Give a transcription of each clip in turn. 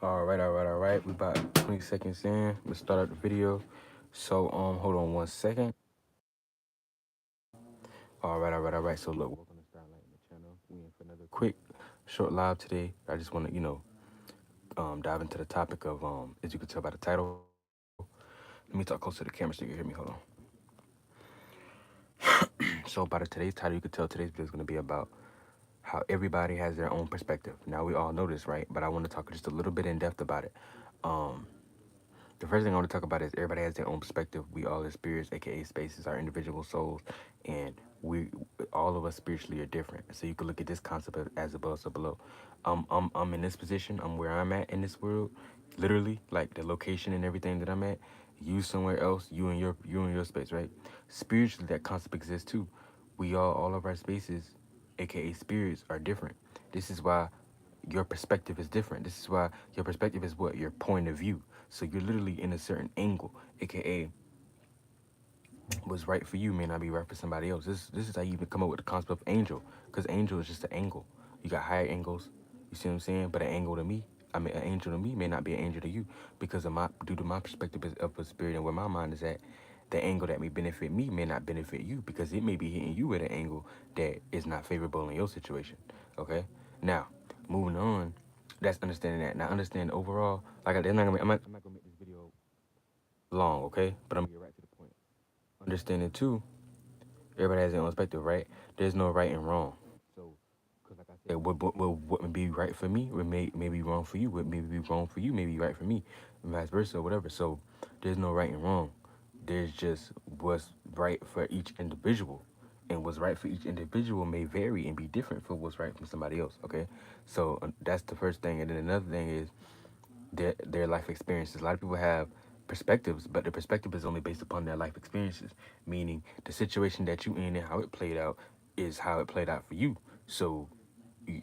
All right. We about 20 seconds in. Let's start up the video. So, hold on 1 second. All right. So, look, welcome to Starlight in the channel. We in for another quick, short live today. I just want to, dive into the topic of, as you can tell by the title. Let me talk close to the camera so you can hear me. Hold on. So, by today's title, you can tell today's video is going to be about how everybody has their own perspective. Now, we all know this, right? But I want to talk just a little bit in depth about it. Um, The first thing I want to talk about is everybody has their own perspective. We all are spirits, aka spaces, our individual souls, and we all of us spiritually are different. So you can look at this concept as above, so below. I'm in this position. I'm where I'm at in this world, literally, like the location and everything that I'm at. You somewhere else. You in your space, right? Spiritually, that concept exists too. We all of our spaces, aka spirits, are different. This is why your perspective is different. This is why your perspective is what? Your point of view. So you're literally in a certain angle, aka what's right for you may not be right for somebody else. This is how you even come up with the concept of angel, because angel is just an angle. You got higher angles. You see what I'm saying? But an angle to me, an angel to me may not be an angel to you because of my due to my perspective of a spirit and where my mind is at. The angle that may benefit me may not benefit you because it may be hitting you at an angle that is not favorable in your situation. Okay. Now, moving on. That's understanding that. Now, understand overall. Like I'm not gonna make this video long, okay? But I'm gonna get right to the point. Understanding too, everybody has their own perspective, right? There's no right and wrong. So, because like I said, what may be right for me, may be wrong for you. What may be wrong for you may be right for me, and vice versa, or whatever. So, there's no right and wrong. There's just what's right for each individual, and what's right for each individual may vary and be different for what's right from somebody else. Okay, so that's the first thing, and then another thing is their life experiences. A lot of people have perspectives, but the perspective is only based upon their life experiences. Meaning the situation that you in and how it played out is how it played out for you. So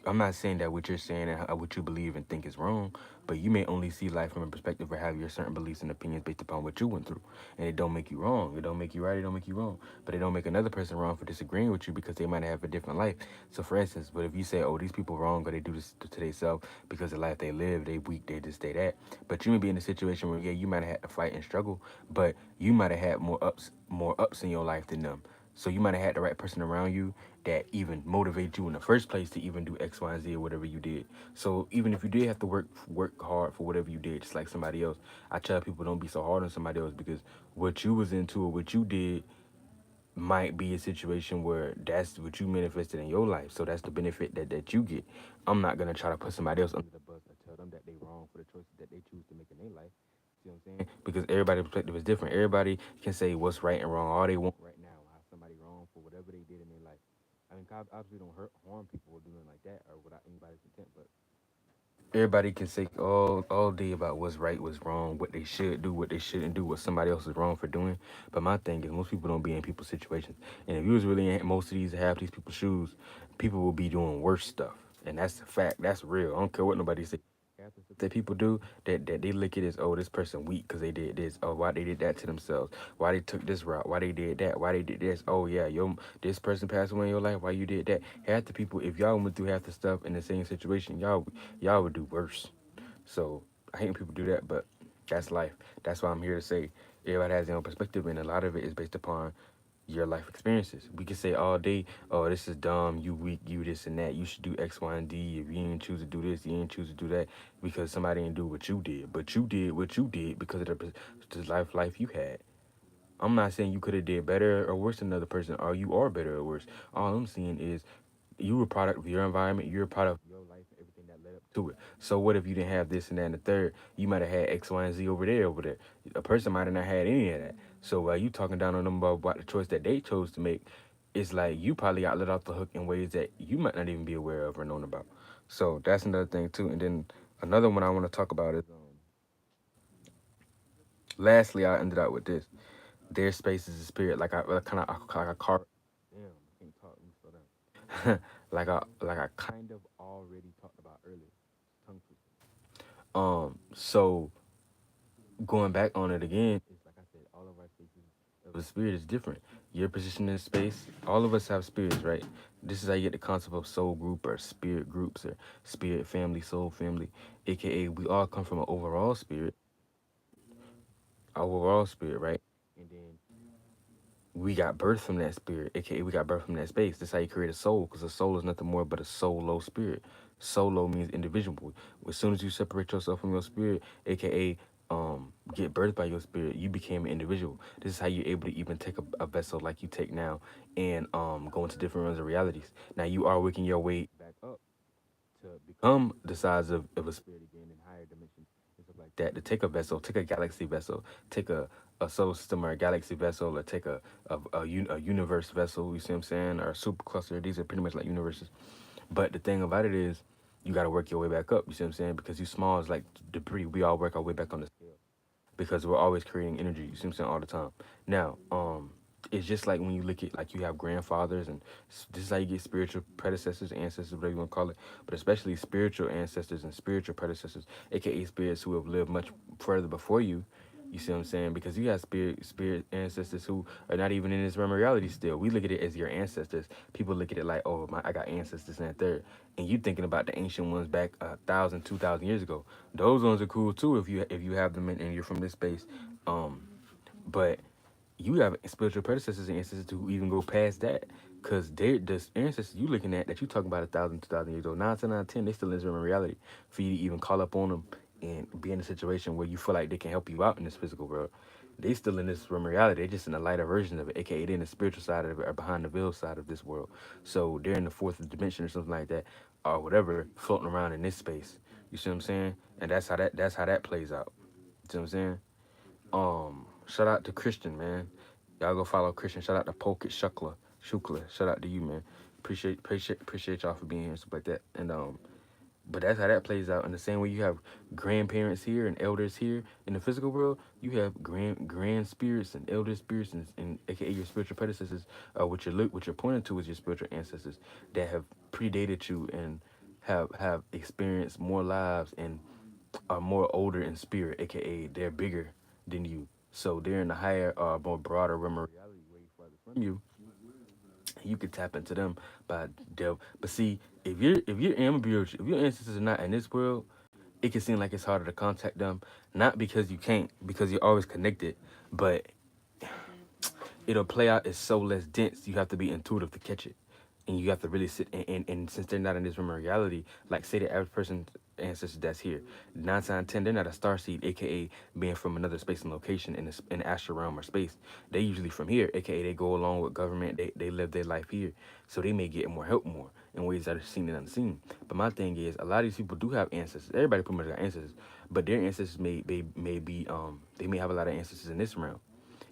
I'm not saying that what you're saying and what you believe and think is wrong, but you may only see life from a perspective or have your certain beliefs and opinions based upon what you went through. And it don't make you wrong. It don't make you right. It don't make you wrong. But it don't make another person wrong for disagreeing with you because they might have a different life. So for instance, but if you say, oh, these people wrong or they do this to themselves because the life they live, they weak, they just stay that. But you may be in a situation where, yeah, you might have had to fight and struggle, but you might have had more ups in your life than them. So you might have had the right person around you that even motivated you in the first place to even do X, Y, and Z or whatever you did. So even if you did have to work hard for whatever you did, just like somebody else, I tell people don't be so hard on somebody else because what you was into or what you did might be a situation where that's what you manifested in your life. So that's the benefit that you get. I'm not gonna try to put somebody else under the bus or tell them that they wrong for the choices that they choose to make in their life. See what I'm saying? Because everybody's perspective is different. Everybody can say what's right and wrong all they want right now. How somebody wrong for whatever they did in their life. I mean, cops obviously don't harm people or do nothing like that or without anybody's intent, but everybody can say all day about what's right, what's wrong, what they should do, what they shouldn't do, what somebody else is wrong for doing. But my thing is, most people don't be in people's situations, and if you was really in most of these half these people's shoes, people will be doing worse stuff, and that's a fact. That's real. I don't care what nobody say. Half the stuff that people do, that they look at as, oh, this person weak because they did this. Oh, why they did that to themselves? Why they took this route? Why they did that? Why they did this? Oh yeah, this person passed away in your life. Why you did that? Half the people, if y'all went through half the stuff in the same situation, y'all would do worse. So I hate when people do that, but that's life. That's why I'm here to say everybody has their own perspective, and a lot of it is based upon your life experiences. We can say all day, oh, this is dumb, you weak, you this and that. You should do X, Y, and D. If you didn't choose to do this, you didn't choose to do that because somebody didn't do what you did. But you did what you did because of the life you had. I'm not saying you could have did better or worse than another person, or you are better or worse. All I'm saying is you were a product of your environment, you're a product of your life and everything that led up to it. So what if you didn't have this and that and the third? You might have had X, Y, and Z over there, over there. A person might have not had any of that. So while you talking down on them about the choice that they chose to make, it's like you probably got let off the hook in ways that you might not even be aware of or known about. So that's another thing too. And then another one I want to talk about is lastly I ended out with this. Their space is a spirit, like I kind of like I carve. Damn, I can't talk. Let me slow down. like I kind of already talked about earlier. Tongue twister. So going back on it again, it's like I said, all of our spaces of the spirit is different. Your position in space, all of us have spirits, right? This is how you get the concept of soul group or spirit groups or spirit family, soul family, aka we all come from an overall spirit, right? And then we got birth from that spirit, aka we got birth from that space. That's how you create a soul, because a soul is nothing more but a solo spirit. Solo means individual. As soon as you separate yourself from your spirit, aka get birthed by your spirit, you became an individual. This is how you're able to even take a vessel like you take now and go into different realms of realities. Now you are working your way back up to become the size of a spirit again in higher dimensions and stuff like that. To take a vessel, take a galaxy vessel, take a solar system or a galaxy vessel, or take a universe vessel, you see what I'm saying, or a super cluster. These are pretty much like universes. But the thing about it is, you got to work your way back up, you see what I'm saying, because you small is like debris. We all work our way back on the scale because we're always creating energy. You see what I'm saying all the time. Now, it's just like when you look at like you have grandfathers, and this is how you get spiritual predecessors, ancestors, whatever you want to call it. But especially spiritual ancestors and spiritual predecessors, aka spirits who have lived much further before you. You see what I'm saying? Because you got spirit ancestors who are not even in this realm of reality still. We look at it as your ancestors. People look at it like, oh my, I got ancestors and that third. And you thinking about the ancient ones back 1,000, 2,000 years ago. Those ones are cool too if you have them and you're from this space. Um, but you have spiritual predecessors and ancestors who even go past that. Cause they're the ancestors you looking at that you talking about 1,000, 2,000 years old, 9 to 9, 10, they still in this realm of reality. For you to even call up on them and be in a situation where you feel like they can help you out in this physical world. They still in this realm of reality. They're just in a lighter version of it, aka they're in the spiritual side of it or behind the veil side of this world. So they're in the fourth dimension or something like that, or whatever, floating around in this space. You see what I'm saying? And that's how that plays out. You see what I'm saying? Shout out to Christian, man. Y'all go follow Christian. Shout out to Pokit Shukla. Shout out to you, man. Appreciate y'all for being here and stuff like that. And but that's how that plays out. In the same way you have grandparents here and elders here in the physical world, you have grand spirits and elder spirits and aka your spiritual predecessors. What you're pointing to is your spiritual ancestors that have predated you and have experienced more lives and are more older in spirit, aka they're bigger than you. So they're in a higher, more broader realm of reality, way farther from you. You can tap into them by delve. But see, if your ancestors are not in this world, it can seem like it's harder to contact them. Not because you can't, because you're always connected, but it'll play out as so less dense. You have to be intuitive to catch it, and you have to really sit. And since they're not in this realm of reality, like say the average person ancestor that's here, 9 times 10, they're not a star seed, aka being from another space and location in the astral realm or space. They usually from here, aka they go along with government. They live their life here, so they may get more help more in ways that are seen and unseen. But my thing is, a lot of these people do have ancestors. Everybody pretty much got ancestors, but their ancestors may be they may have a lot of ancestors in this realm.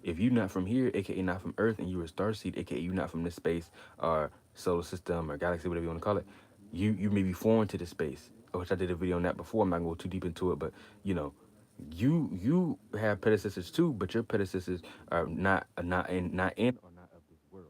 If you're not from here, aka not from Earth, and you're a starseed, aka you're not from this space or solar system or galaxy, whatever you want to call it, you may be foreign to this space. Which I did a video on that before. I'm not gonna go too deep into it, but you know, you have predecessors too, but your predecessors are not in or not of this world.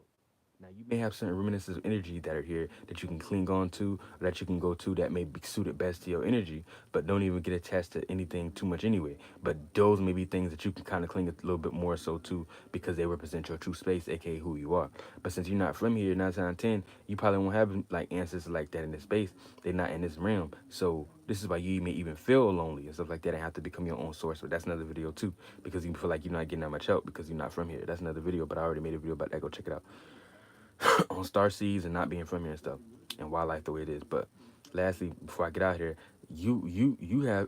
Now you may have certain reminiscences of energy that are here that you can cling on to, or that you can go to that may be suited best to your energy, but don't even get attached to anything too much anyway. But those may be things that you can kind of cling a little bit more so to because they represent your true space, aka who you are. But since you're not from here, 9 times 10, you probably won't have like ancestors like that in this space. They're not in this realm. So this is why you may even feel lonely and stuff like that and have to become your own source. But that's another video too, because you feel like you're not getting that much help because you're not from here. That's another video, but I already made a video about that. Go check it out. On star seeds and not being from here and stuff, and wildlife the way it is. But lastly, before I get out here, you have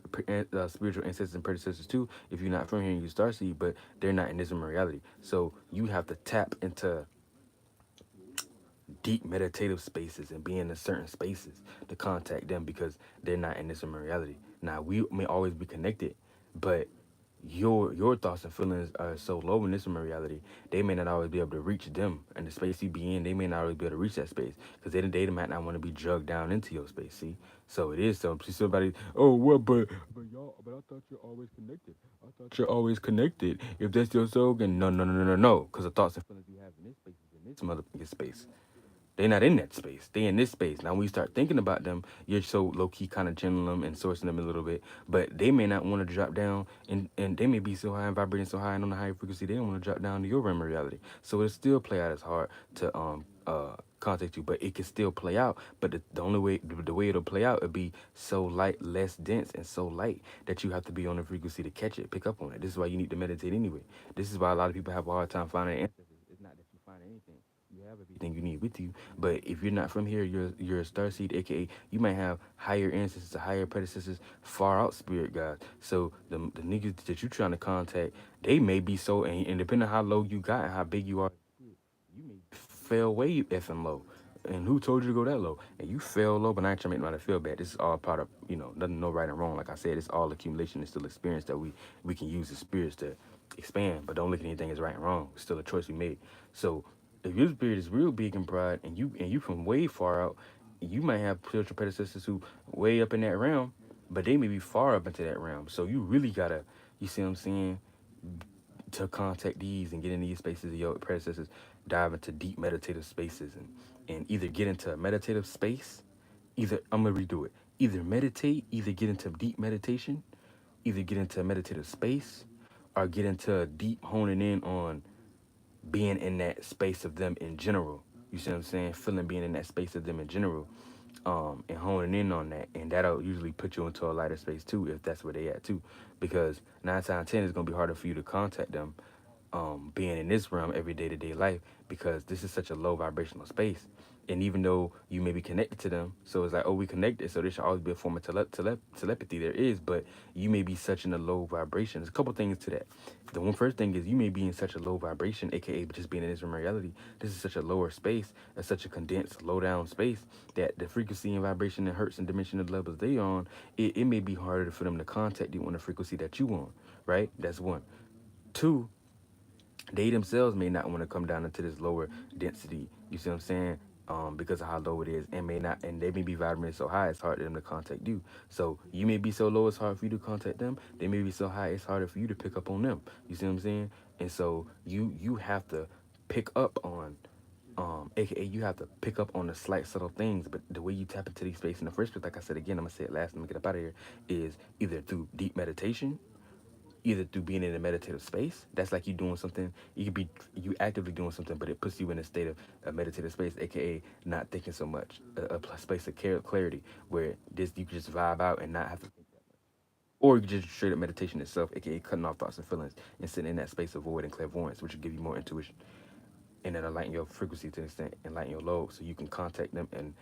spiritual ancestors and predecessors too. If you're not from here and you star seed, but they're not in this reality, so you have to tap into deep meditative spaces and be in certain spaces to contact them because they're not in this reality. Now we may always be connected, but your thoughts and feelings are so low in this reality, they may not always be able to reach them and the space you be in. They may not always be able to reach that space because they might not want to be drugged down into your space. See, so it is so. See somebody, oh what, but I thought you're always connected. I thought you're always connected. If that's your soul, then no, because the thoughts and feelings you have in this space is in this motherfucking space. They're not in that space. They in this space. Now, when you start thinking about them, you're so low key kind of channeling them and sourcing them a little bit. But they may not want to drop down, and they may be so high and vibrating so high and on a higher frequency, they don't want to drop down to your realm of reality. So it still play out as hard to contact you, but it can still play out. But the only way, the way it'll play out, it'll be so light, less dense, and so light that you have to be on the frequency to catch it, pick up on it. This is why you need to meditate anyway. This is why a lot of people have a hard time finding answers. It's not that you find anything. You have everything you need with you. But if you're not from here, you're a starseed, aka you might have higher ancestors, higher predecessors, far out spirit guides. So the niggas that you trying to contact, they may be so, and depending on how low you got and how big you are, you may fell way effing low. And who told you to go that low? And you fell low, but I ain't trying to make nobody feel bad. This is all part of, nothing, no right and wrong. Like I said, it's all accumulation. It's still experience that we can use as spirits to expand. But don't look at anything as right and wrong. It's still a choice we made. So if your spirit is real big in pride, and you from way far out, you might have spiritual predecessors who way up in that realm, but they may be far up into that realm. So you really gotta, you see what I'm saying, to contact these and get in these spaces of your predecessors, dive into deep meditative spaces, and either get into a meditative space, either I'm gonna redo it. Either meditate, either get into deep meditation, either get into a meditative space, or get into a deep honing in on being in that space of them in general. You see what I'm saying? Feeling being in that space of them in general, and honing in on that, and that'll usually put you into a lighter space too, if that's where they at too, because 9 times 10 it's gonna be harder for you to contact them, being in this realm every day to day life, because this is such a low vibrational space. And even though you may be connected to them, so it's like, oh, we connected, so there should always be a form of telepathy. There is, but you may be such in a low vibration. There's a couple things to that. The one first thing is you may be in such a low vibration, aka just being in this reality. This is such a lower space, and such a condensed, low down space, that the frequency and vibration and hertz and dimension of levels they on, it may be harder for them to contact you on the frequency that you on. Right? That's one. Two, they themselves may not want to come down into this lower density. You see what I'm saying? Because of how low it is, and may not, and they may be vibrating so high, it's hard for them to contact you. So you may be so low, it's hard for you to contact them. They may be so high, it's harder for you to pick up on them. You see what I'm saying? And so you have to pick up on, aka you have to pick up on the slight subtle things. But the way you tap into these space in the first place, like I said again, I'm gonna say it last, let me get up out of here, is either through deep meditation, either through being in a meditative space. That's like you doing something. You could be you actively doing something, but it puts you in a state of a meditative space, aka not thinking so much, a space of clarity where this you can just vibe out and not have to. Or you can just straight up meditation itself, aka cutting off thoughts and feelings and sitting in that space of void and clairvoyance, which will give you more intuition, and then enlighten your frequency to an extent, enlighten your lobe, so you can contact them and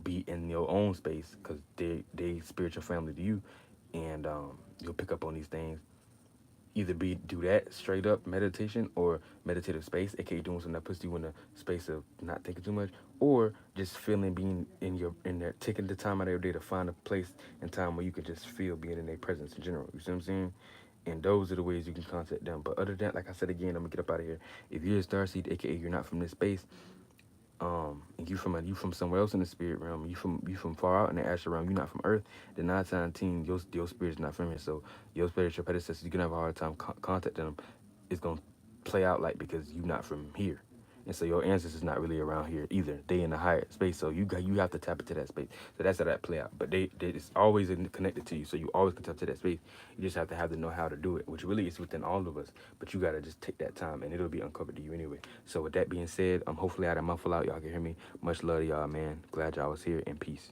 be in your own space, because they spiritual family to you, and you'll pick up on these things. Either be do that straight up meditation or meditative space, aka doing something that puts you in a space of not thinking too much, or just feeling being in there, taking the time out of your day to find a place and time where you can just feel being in their presence in general. You see what I'm saying? And those are the ways you can contact them. But other than, like I said again, I'm gonna get up out of here. If you're a starseed, aka you're not from this space, and you from somewhere else in the spirit realm, you from far out in the astral realm, you're not from Earth, then 9 times 10 your spirit's not from here. So your spiritual predecessors, you can have a hard time contacting them. It's gonna play out like, because you're not from here, and so your ancestors not really around here either. They in the higher space, so you have to tap into that space. So that's how that play out. But they it's always connected to you, so you always can tap to that space. You just have to know how to do it, which really is within all of us. But you gotta just take that time, and it'll be uncovered to you anyway. So with that being said, hopefully I didn't muffle out. Y'all can hear me. Much love to y'all, man. Glad y'all was here, and peace.